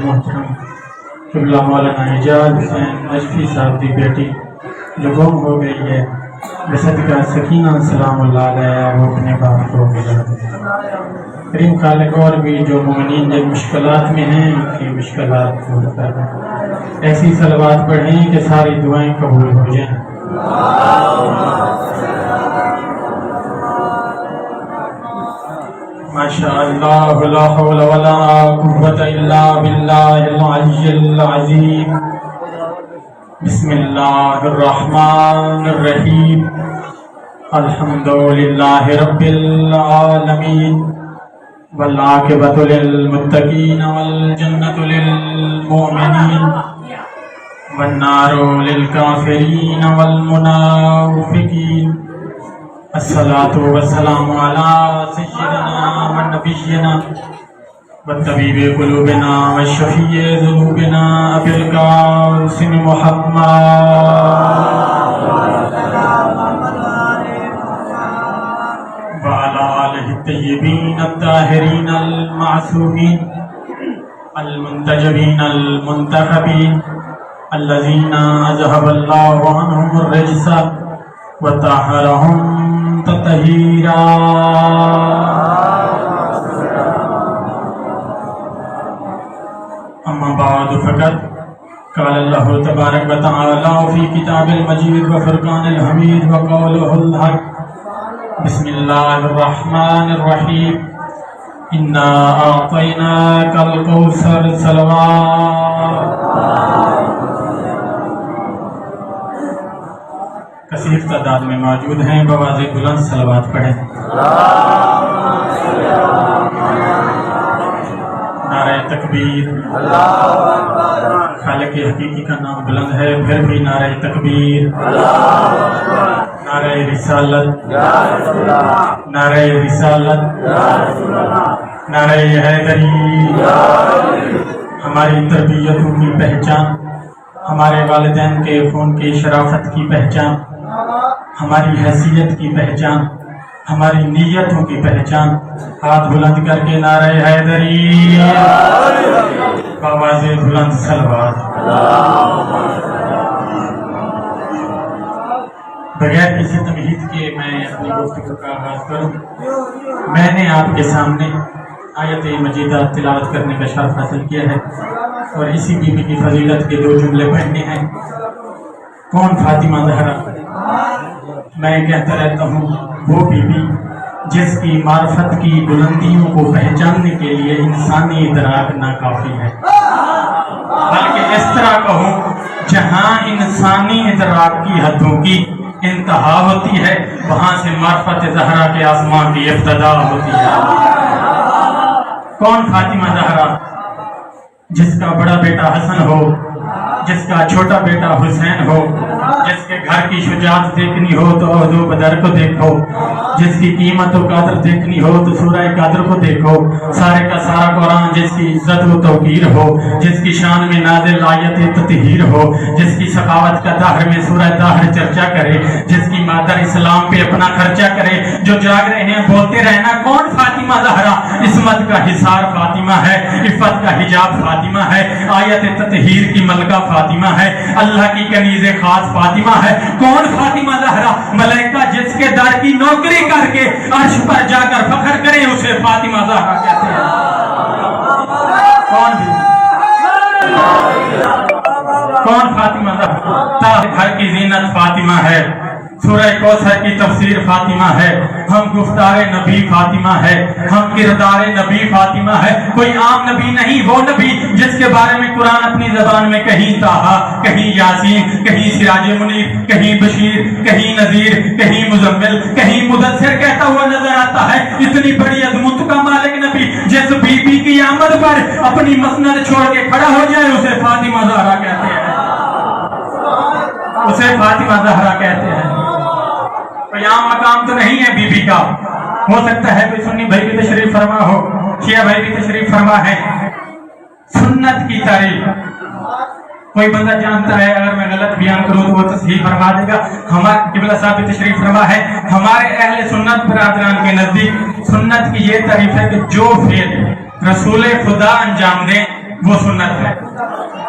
محترم قبلہ مولانا اعجاز حسین نجفی صاحب کی بیٹی جو گم ہو گئی ہے، بصدقہ سکینہ سلام اللہ علیہ وہ اپنے باپ کو ملا دے۔ کریم خالق اور بھی جو مومنین جن مشکلات میں ہیں ان کی مشکلات دور کر دیں، ایسی صلوات پڑھیں کہ ساری دعائیں قبول ہو جائیں۔ ماشاء اللہ لا حول ولا قوة الا باللہ العلی العظیم۔ بسم اللہ الرحمن الرحیم، الحمد للہ رب العالمین، والعاقبۃ للمتقین والجنۃ للمؤمنین، والنار للکافرین والمنافقین۔ الصلاۃ والسلام علی سیدنا ونبینا وطبیب قلوبنا وشفیع ذنوبنا ابی القاسم محمد وعلی آلہ الطیبین الطاہرین المعصومین المنتجبین المنتخبین الذین اذهب اللہ عنہم الرجس وطہرہم تطہیرا۔ اما بعد فقط قال اللہ تبارک و تعالی فی کتاب المجید وفرقان الحمید وقولہ الحق۔ بسم اللہ الرحمن الرحیم، انا اعطیناک الکوثر صلوات۔ کثیر تعداد میں موجود ہیں، بآواز بلند صلوات پڑھیں۔ نعرہ تکبیر، خالق حقیقی کا نام بلند ہے، پھر بھی نعرہ تکبیر، نعرہ رسالت، نعرہ رسالت، نعرہ حیدری۔ ہماری تربیتوں کی پہچان، ہمارے والدین کے خون کی شرافت کی پہچان، ہماری حیثیت کی پہچان، ہماری نیتوں کی پہچان۔ ہاتھ بلند کر کے نعرہ حیدری، آواز بلند صلوات۔ بغیر کسی تمہید کے میں اپنی گفتگو کا آغاز کروں۔ میں نے آپ کے سامنے آیت مجیدہ تلاوت کرنے کا شرف حاصل کیا ہے اور اسی بی بی کی فضیلت کے دو جملے پڑھنے ہیں۔ کون فاطمہ زہرا؟ میں کہتا رہتا ہوں وہ بی بی جس کی معرفت کی بلندیوں کو پہچاننے کے لیے انسانی ادراک ناکافی ہے، بلکہ اس طرح کہوں جہاں انسانی ادراک کی حدوں کی انتہا ہوتی ہے وہاں سے معرفت زہرا کے آسمان کی ابتدا ہوتی ہے۔ کون فاطمہ زہرا؟ جس کا بڑا بیٹا حسن ہو، جس کا چھوٹا بیٹا حسین ہو، جس کے گھر کی شجاعت دیکھنی ہو تو عہد و بدر کو دیکھو، جس کی قیمت و قدر دیکھنی ہو تو سورہ قدر کو دیکھو، سارے کا سارا قرآن جس کی عزت و توقیر ہو، جس کی شان میں نازل آیت تطہیر ہو، جس کی سخاوت کا دہر میں سورہ دہر چرچا کرے، جس کی مادر اسلام پہ اپنا خرچہ کرے، جو جاگ رہے ہیں بولتے رہنا کون فاطمہ زہرا؟ عصمت کا حصار فاطمہ ہے، عفت کا حجاب فاطمہ ہے، آیت تطہیر کی ملکہ فاطمہ ہے، اللہ کی کنیز خاص فاطمہ ہے۔ کون فاطمہ زہرا؟ ملائکہ جس کے در کی نوکری کر کے عرش پر جا کر فخر کریں اسے فاطمہ زہرا کہتے ہیں۔ کون فاطمہ زہرا؟ گھر کی زینت فاطمہ ہے، سورہ کوثر کی تفسیر فاطمہ ہے، ہم گفتار نبی فاطمہ ہے، ہم کردار نبی فاطمہ ہے۔ کوئی عام نبی نہیں، وہ نبی جس کے بارے میں قرآن اپنی زبان میں کہیں طٰہٰ، کہیں یاسین، کہیں سراج منیر، کہیں بشیر، کہیں نذیر، کہیں مزمل، کہیں مدثر کہتا ہوا نظر آتا ہے۔ اتنی بڑی عظمت کا مالک نبی جس بی بی کی آمد پر اپنی مسند چھوڑ کے کھڑا ہو جائے اسے فاطمہ زہرا کہتے ہیں، اسے فاطمہ زہرا کہتے ہیں۔ کوئی عام مقام تو نہیں ہے بی بی کا، ہو سکتا ہے کوئی سنی بھائی بھی تشریف فرما ہو، شیعہ بھائی بھی تشریف فرما ہے۔ سنت کی تعریف کوئی بندہ جانتا ہے، اگر میں غلط بیان کروں تو وہ تصحیح فرما دے گا۔ ہمارے قبلہ صاحب بھی تشریف فرما ہے۔ ہمارے اہل سنت برادران کے نزدیک سنت کی یہ تعریف ہے کہ جو فعل رسول خدا انجام دیں وہ سنت ہے.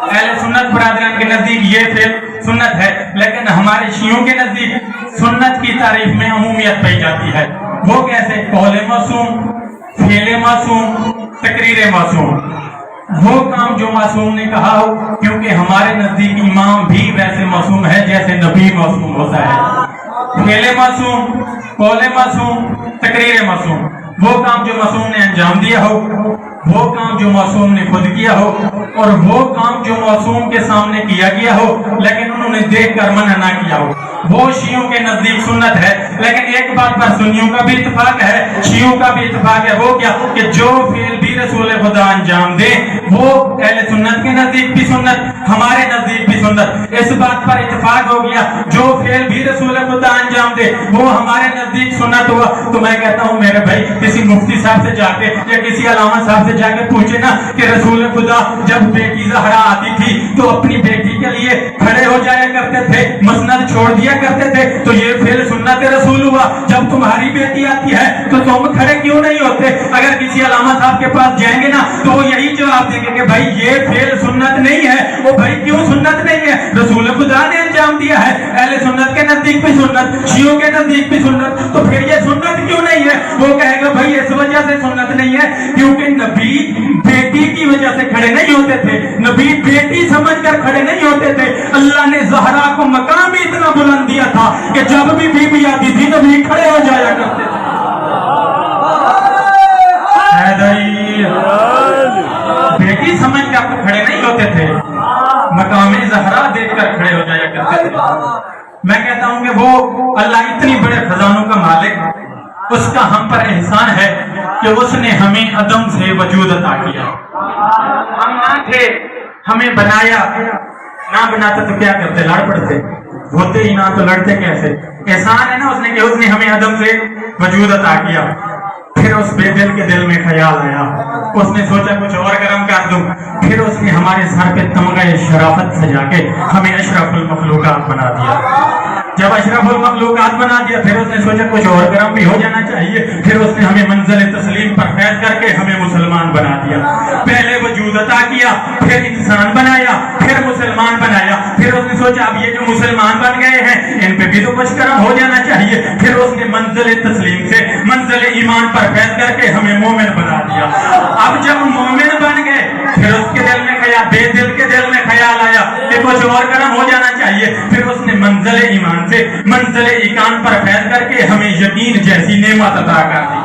اہل سنت برادران کے نزدیک یہ فعل سنت ہے، لیکن ہمارے شیعوں کے نزدیک سنت کی تعریف میں عمومیت پائی جاتی ہے. وہ کیسے؟ قول معصوم، فعل معصوم، تقریر معصوم. وہ کام جو معصوم نے کہا ہو، کیونکہ ہمارے نزدیک امام بھی ویسے معصوم ہے جیسے نبی معصوم ہوتا ہے. فعل معصوم، قول معصوم، تقریر معصوم. وہ کام جو معصوم نے انجام دیا ہو، وہ کام جو معصوم نے خود کیا ہو، اور وہ کام جو معصوم کے سامنے کیا گیا ہو لیکن انہوں نے دیکھ کر منع نہ کیا ہو، وہ شیعوں کے نزدیک سنت ہے. لیکن ایک بات پر سنیوں کا بھی اتفاق ہے، شیعوں کا بھی اتفاق ہے. وہ کیا؟ کہ جو فعل بھی رسول خدا انجام دے وہ اہل سنت کے نزدیک بھی سنت، ہمارے نزدیک بھی سنت. اس بات پر اتفاق ہو گیا جو فعل بھی رسول خدا انجام دے وہ ہمارے نزدیک سنت ہوا. تو میں کہتا ہوں میرے بھائی کسی مفتی صاحب سے جا کے یا کسی علامہ صاحب سے جا کے پوچھے نا کہ رسول خدا جب بیٹی زہرا آتی تھی تو اپنی بیٹی کے لیے کھڑے ہو جایا کرتے تھے، مسند چھوڑ دیا کرتے تھے، تو یہ فعل سنت رسول ہوا. جب تمہاری بیٹی آتی ہے تو تم کھڑے کیوں نہیں ہوتے؟ اگر کسی علامہ صاحب کے پاس جائیں گے نا تو وہ یہی جواب دیں گے کہ بھائی یہ فعل سنت نہیں ہے. وہ بھائی کیوں سنت نہیں ہے؟ رسول خدا نے انجام دیا ہے. اہل سنت کے نزدیک بھی سنت، شیعوں کے نزدیک بھی سنت. تو پھر یہ سنت کیوں نہیں ہے؟ وہ کہے گا بھائی اس وجہ سے سنت نہیں ہے کیونکہ نبی بیٹی کی وجہ سے کھڑے نہیں ہوتے تھے، نبی بیٹی سمجھ کر کھڑے نہیں ہوتے تھے. اللہ نے زہرا کو مقام بھی اتنا بلند دیا تھا کہ جب بھی بیوی آتی تھی نبی کھڑے ہو جایا کرتے تھے. بیٹی سمجھ کر تو کھڑے نہیں ہوتے تھے، مقام زہرا دیکھ کر کھڑے ہو جایا کرتے تھے. میں کہتا ہوں کہ وہ اللہ اتنی بڑے خزانوں کا مالک، اس کا ہم پر احسان ہے کہ اس نے ہمیں عدم سے وجود عطا کیا. ہم نہ تھے، ہمیں بنایا. نہ بناتا تو کیا کرتے؟ لڑ پڑتے. ہوتے ہی نہ تو لڑتے کیسے؟ احسان ہے نا اس نے کہ اس نے ہمیں عدم سے وجود عطا کیا. پھر اس بے دل کے دل میں خیال آیا، اس نے سوچا کچھ اور گرم کر دوں. پھر اس نے ہمارے سر پہ تمغہ شرافت سجا کے ہمیں اشرف المخلوقات بنا دیا. جب اشرف المخلوقات بنا دیا پھر اس نے سوچا کچھ اور گرم بھی ہو جانا چاہیے. پھر اس نے ہمیں منزل تسلیم پر فیض کر کے ہمیں مسلمان بنا دیا. پہلے وجود عطا کیا، پھر انسان بنایا، پھر مسلمان بنایا. پھر اس نے سوچا اب یہ جو مسلمان بن گئے ہیں ان پہ بھی تو کچھ کرم ہو جانا چاہیے. پھر اس نے منزل تسلیم سے منزل ایمان پر فیض کر کے ہمیں مومن بنا دیا. اب جب مومن بن گئے پھر اس کے دل میں خیال، بے دل کے دل میں خیال آیا کہ کچھ اور کرم ہو جانا چاہیے. پھر اس نے منزل ایمان سے منزل ایقان پر فیض کر کے ہمیں یقین جیسی نعمت عطا کر دی.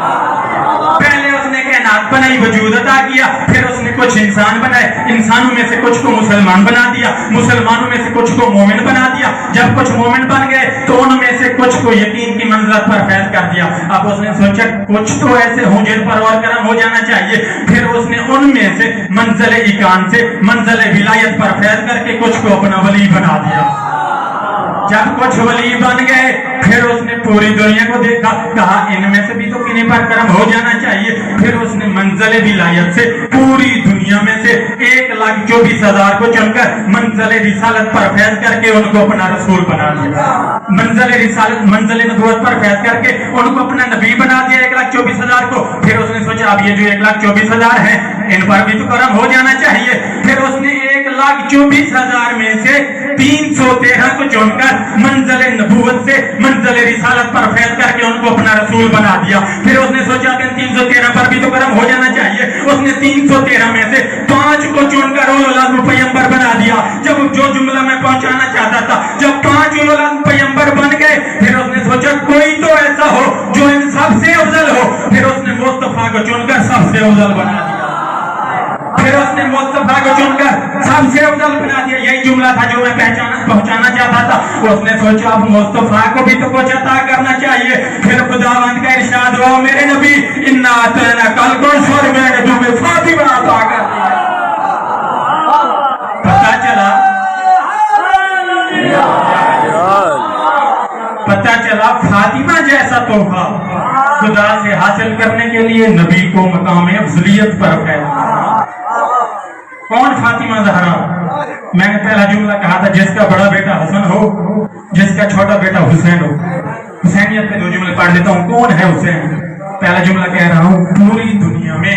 پہلے اس نے کائنات بنائی، وجود عطا کیا. پھر اس نے کچھ انسان بنائے، انسانوں میں سے کچھ کو مسلمان بنا دیا، مسلمانوں میں سے کچھ کو مومن بنا دیا. جب کچھ مومن بن گئے تو ان میں سے کچھ کو یقین کی منزلت پر فیض کر دیا. اب اس نے سوچا کچھ تو ایسے ہوں جن پر اور کرم ہو جانا چاہیے. پھر اس نے ان میں سے منزل ایقان سے منزل ولایت پر فیض کر کے کچھ کو اپنا ولی بنا دیا. جب کچھ ولی بن گئے پھر اس نے پوری دنیا کو دیکھا، کہا ان میں سے بھی تو کنہیں پر کرم ہو جانا چاہیے. پھر اس نے منزل ولایت سے پوری دنیا میں سے 1,24,000 کو چن کر منزل رسالت پر فیض کر کے ان کو اپنا رسول بنا دیا. منزل رسالت، منزل نبوت پر فیض کر کے ان کو اپنا نبی بنا دیا 1,24,000 کو. پھر اس نے سوچا اب یہ جو 1,24,000 ہیں ان پر بھی تو کرم ہو جانا چاہیے. پھر اس نے 1,24,000 میں سے 313 کو چن کر منزل نبوت سے منزل رسالت پر فیض کر کے ان کو اپنا رسول بنا دیا. پھر اس نے سوچا کہ 313 پر بھی تو کرم ہو جانا چاہیے. اس نے 313 میں سے 5 کو چن کر اولو العزم پیغمبر بنا دیا. جب جو جملہ میں پہنچانا چاہتا تھا، جب 5 اولو العزم پیغمبر بن گئے پھر اس نے سوچا کوئی تو ایسا ہو جو ان سب سے افضل ہو. پھر اس نے مصطفیٰ کو چن کر سب سے افضل بنا دیا. پھر اس نے مصطفیٰ کو چن کر سب سے افضل بنا دیا. یہی جملہ تھا جو میں پہنچانا چاہتا تھا. اس نے سوچا اب مصطفیٰ کو بھی تو کچھ عطا کرنا چاہیے. پھر خداوند کا ارشاد ہوا میرے نبی انا اعطیناک الکوثر، میں نے تمہیں فاطمہ عطا کر دیا. پتہ چلا فاطمہ جیسا تحفہ خدا سے حاصل کرنے کے لیے نبی کو مقام افضلیت پر ہے. کون فاطمہ زہرا؟ میں نے پہلا جملہ کہا تھا جس کا بڑا بیٹا حسن ہو، جس کا چھوٹا بیٹا حسین ہو. حسینیت میں 2 جملے پڑھ لیتا ہوں. کون ہے حسین؟ پہلا جملہ کہہ رہا ہوں پوری دنیا میں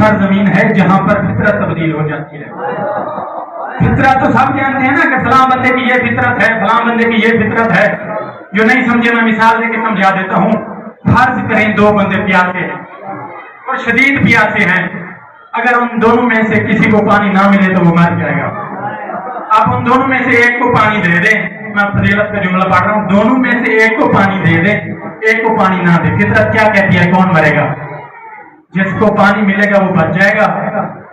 سرزمین ہے جہاں پر فطرت تبدیل ہو جاتی ہے۔ فطرت تو سب جانتے ہیں نا کہ فلاں بندے کی یہ فطرت ہے، فلاں بندے کی یہ فطرت ہے۔ جو نہیں سمجھے میں مثال دے کے سمجھا دیتا ہوں۔ فرض کریں دو بندے پیاسے ہیں اور شدید پیاسے ہیں، اگر ان دونوں میں سے کسی کو پانی نہ ملے تو وہ مر جائے گا۔ آپ ان دونوں میں سے ایک کو پانی دے دیں، میں فضیلت کا جملہ پڑھ رہا ہوں، دونوں میں سے ایک کو پانی دے دیں، ایک کو پانی نہ دے، فطرت کیا کہتی ہے کون مرے گا؟ جس کو پانی ملے گا وہ بچ جائے گا،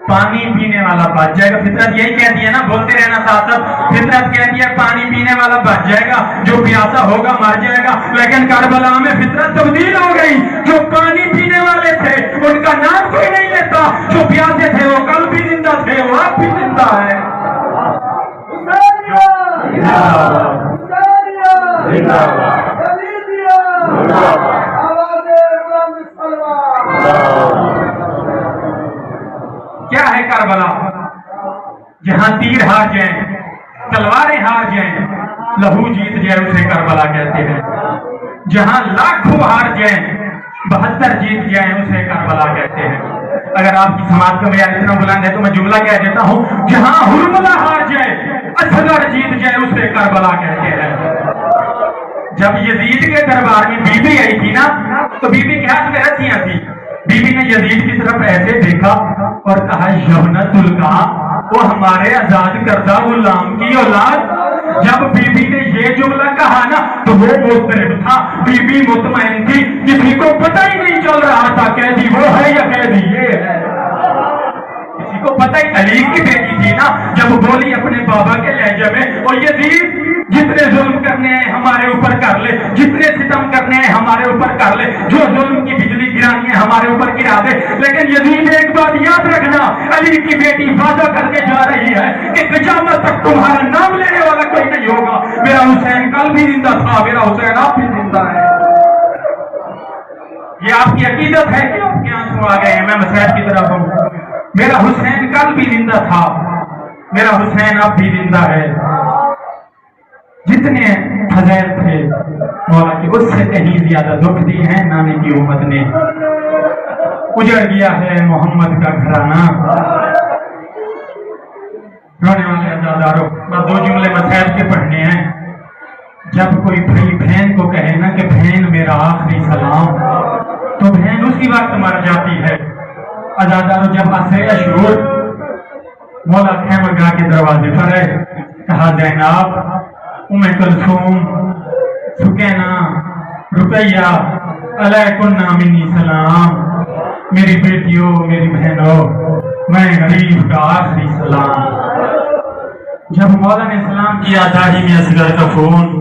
پانی پینے والا بچ جائے گا۔ فطرت یہی کہتی ہے نا، بولتے رہنا ساتھ ساتھ، فطرت کہتی ہے پانی پینے والا بچ جائے گا، جو پیاسا ہوگا مر جائے گا۔ لیکن کربلا میں فطرت تبدیل ہو گئی، جو پانی پینے والے تھے ان کا نام کوئی نہیں لیتا، جو پیاسے تھے وہ کل بھی زندہ تھے، وہ اب بھی زندہ ہے۔ کیا ہے کربلا؟ جہاں تیر ہار جائیں، تلواریں ہار جائیں، لہو جیت جائے اسے کربلا کہتے ہیں۔ جہاں لاکھوں ہار جائیں، 72 جیت جائیں اسے کربلا کہتے ہیں۔ اگر آپ کی سماعت کا معیار اتنا بلند ہے تو میں جملہ کہہ دیتا ہوں، جہاں ہرملہ ہار جائے، اصغر جیت جائے اسے کربلا کہتے ہیں۔ جب یزید کے دربار میں بی بی آئی تھی نا، تو بی بی کے ہاتھ میں رسیاں تھی، بی بی نے یزید کی طرف ایسے دیکھا اور کہا یبنۃ القاع، وہ ہمارے آزاد کردہ غلام کی اولاد۔ جب بی بی نے یہ جملہ کہا نا تو وہ مضطرب تھا، بی بی مطمئن تھی، کسی کو پتہ ہی نہیں چل رہا تھا قیدی وہ ہے یا قیدی یہ ہے، کسی کو پتہ ہی۔ علی کی بیٹی تھی نا، جب بولی اپنے بابا کے لہجے میں، اور یزید جتنے ظلم کرنے ہیں ہمارے اوپر کر لے، جتنے ستم کرنے ہیں ہمارے اوپر کر لے، جو ظلم کی بجلی گرانی ہے ہمارے اوپر گرا دے، لیکن یزید ایک بات یاد رکھنا، علی کی بیٹی وعدہ کر کے جا رہی ہے کہ قیامت تک تمہارا نام لینے والا کوئی نہیں ہوگا، میرا حسین کل بھی زندہ تھا، میرا حسین اب بھی زندہ ہے۔ یہ آپ کی عقیدت ہے کہ آپ کے آنسو آ گئے ہیں؟ میں مسائل کی طرف ہوں، میرا حسین کل بھی زندہ تھا، میرا حسین اب بھی زندہ ہے۔ جتنے فضائل تھے مولا کی اس سے کہیں زیادہ دکھ دی ہیں نانے کی امت نے۔ اجڑ گیا ہے محمد کا گھرانہ۔ رونے والے عزادارو، بس 2 جملے مسائل کے پڑھنے ہیں۔ جب کوئی بھائی بہن کو کہے نا کہ بہن میرا آخری سلام، تو بہن اسی وقت مر جاتی ہے۔ عزادارو، جب عصر اشرور مولا خیمہ گاہ کے دروازے پر ہے، کہا زینب، ام کلثوم، سکینہ، رقیہ، علیکن منی سلام، میری بیٹیوں، میری بہنوں، میں غریب کا آخری سلام۔ جب مولا نے سلام کیا، داڑھی میں اصغر کا خون،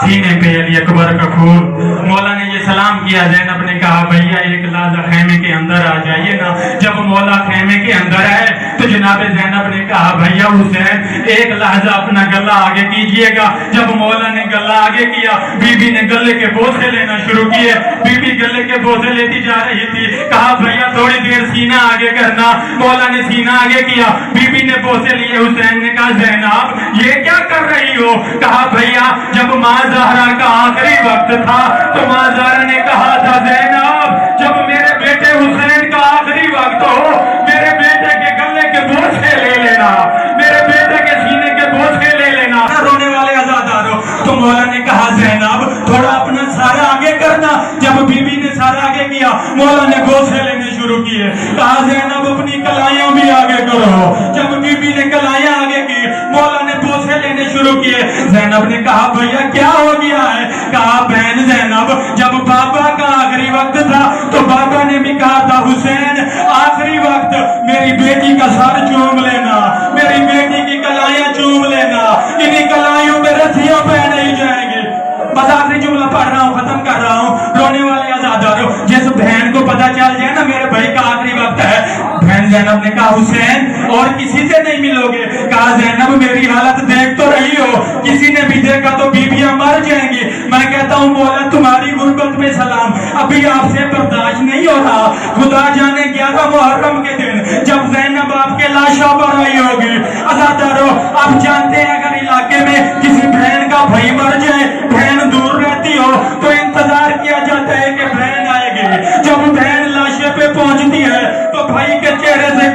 سینے پہ علی اکبر کا خون، مولا نے یہ سلام کیا، زینب نے کہا بھیا ایک لحظہ خیمے کے اندر آ جائیے نا۔ جب مولا خیمے کے اندر آئے تو جناب زینب نے کہا بھیا حسین ایک لحظہ اپنا گلا آگے کیجئے گا۔ جب مولا نے گلا آگے کیا، بی بی نے گلے کے بوسے لینا شروع کیے، بی بی گلے کے بوسے لیتی جا رہی تھی، کہا بھیا تھوڑی دیر سینہ آگے کرنا۔ مولا نے سینہ آگے کیا، بی بی نے بوسے لیے، حسین نے کہا زینب یہ کیا کر رہی ہو؟ کہا بھیا جب ماں زہرا کا آخری وقت تھا تو ماں زہرا نے کہا تھا زینب جب میرے بیٹے حسین کا آخری وقت ہو، میرے بیٹے کے گلے کے بوسے لے لینا، میرے بیٹے کے سینے کے بوسے لے لینا۔ رونے والے عزادارو، تو مولا نے کہا زینب تھوڑا اپنا سارا آگے کرنا۔ جب بی بی نے سارا آگے کیا، مولا نے بوسے لینے شروع کیے، کہا زینب اپنی کلائیاں بھی آگے کرو۔ جب بی بی نے کلائیاں آگے کی، مولا نے بوسے لینے شروع کیے۔ زینب نے کہا بھیا کیا ہو گیا ہے؟ کہا بہن زینب جب بابا کا آخری وقت تھا تو بابا نے بھی کہا تھا حسین آخری وقت میری بیٹی کا سر چوم لینا، میری بیٹی کی کلائیاں چوم لینا، انہی کلائیوں میں رسیاں پہ نہیں جائیں گی۔ بس آخری جملہ پڑھ رہا ہوں، ختم کر رہا ہوں۔ رونے والے عزادارو، جس بہن کو پتا چل جائے نا میرے بھائی کا آخری وقت ہے، بہن زینب نے کہا حسین اور کسی سے نہیں ملو گے؟ کہا زینب میری حالت دیکھ تو رہی ہو، کسی نے بھی دیکھا تو بیویاں مر جائیں گی۔ میں کہتا ہوں مولا تمہاری غربت میں سلام، ابھی آپ سے برداشت نہیں ہو رہا۔ خدا جانے 11 محرم کے دن جب زینب آپ کے لاشوں پر آئی ہوگی، عزادارو آپ جانتے ہیں اگر علاقے میں کسی بہن کا بھائی مر جائے، بہن دور رہتی ہو تو انتظار کیا جاتا ہے کہ بہن آئے گی۔ جب بہن لاشے پہ پہنچتی ہے تو بھائی کے